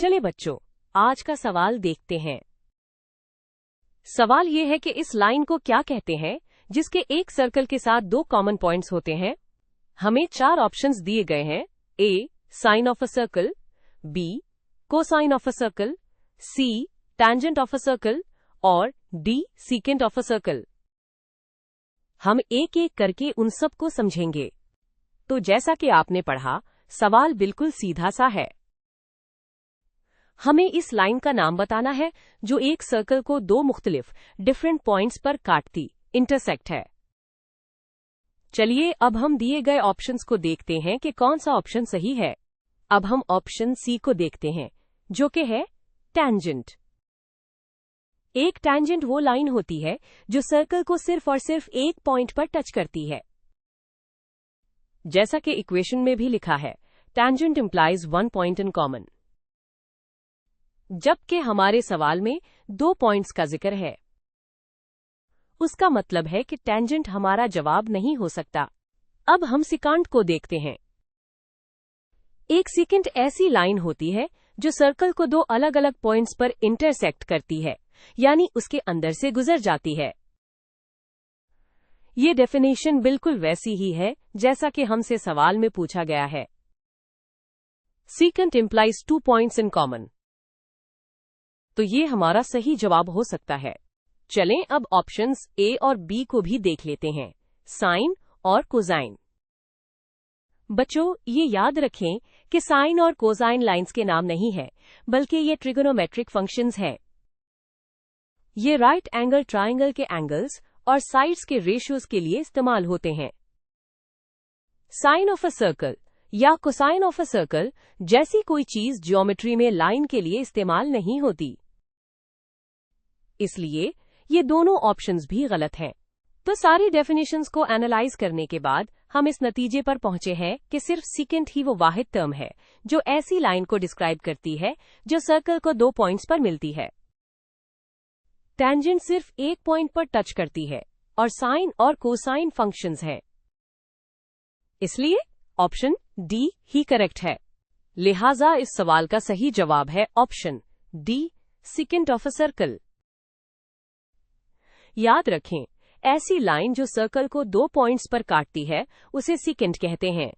चले बच्चों, आज का सवाल देखते हैं। सवाल ये है कि इस लाइन को क्या कहते हैं जिसके एक सर्कल के साथ दो कॉमन पॉइंट्स होते हैं। हमें 4 ऑप्शंस दिए गए हैं। A, sine of a circle, b, cosine of a circle, c, tangent of a circle और d, secant of a circle. हम एक एक करके उन सब को समझेंगे। तो जैसा कि आपने पढ़ा, सवाल बिल्कुल सीधा सा है। हमें इस लाइन का नाम बताना है जो एक सर्कल को दो मुख्तलिफ डिफरेंट पॉइंट्स पर काटती, इंटरसेक्ट है। चलिए अब हम दिए गए ऑप्शंस को देखते हैं कि कौन सा ऑप्शन सही है। अब हम ऑप्शन सी को देखते हैं, जो कि है टैंजेंट। एक टैंजेंट वो लाइन होती है जो सर्कल को सिर्फ और सिर्फ एक पॉइंट पर टच करती है। जैसा कि इक्वेशन में भी लिखा है, tangent implies one point in common. जबकि हमारे सवाल में 2 पॉइंट्स का जिक्र है, उसका मतलब है कि टैंजेंट हमारा जवाब नहीं हो सकता। अब हम सिकांट को देखते हैं। एक सिकेंट ऐसी लाइन होती है जो सर्कल को 2 अलग अलग पॉइंट्स पर इंटरसेक्ट करती है, यानी उसके अंदर से गुजर जाती है। ये डेफिनेशन बिल्कुल वैसी ही है जैसा कि हमसे सवाल में पूछा गया है। Secant implies 2 points in common. तो ये हमारा सही जवाब हो सकता है। चलें अब ऑप्शंस ए और बी को भी देख लेते हैं, साइन और कोसाइन। बच्चों, ये याद रखें कि साइन और कोसाइन लाइंस के नाम नहीं है, बल्कि ये ट्रिगोनोमेट्रिक फंक्शंस हैं। ये राइट एंगल ट्रायंगल के एंगल्स और साइड्स के रेशियोज के लिए इस्तेमाल होते हैं। साइन ऑफ अ सर्कल या कोसाइन ऑफ अ सर्कल जैसी कोई चीज ज्योमेट्री में लाइन के लिए इस्तेमाल नहीं होती, इसलिए ये दोनों ऑप्शंस भी गलत हैं। तो सारी डेफिनेशंस को एनालाइज करने के बाद हम इस नतीजे पर पहुंचे हैं कि सिर्फ सिकेंट ही वो वाहिद टर्म है जो ऐसी लाइन को डिस्क्राइब करती है जो सर्कल को 2 पॉइंट्स पर मिलती है। टैंजेंट सिर्फ एक पॉइंट पर टच करती है और साइन और कोसाइन फंक्शंस हैं। इसलिए ऑप्शन डी ही करेक्ट है। लिहाजा इस सवाल का सही जवाब है option D, secant of a circle. याद रखें, ऐसी लाइन जो सर्कल को 2 पॉइंट्स पर काटती है उसे सिकेंट कहते हैं।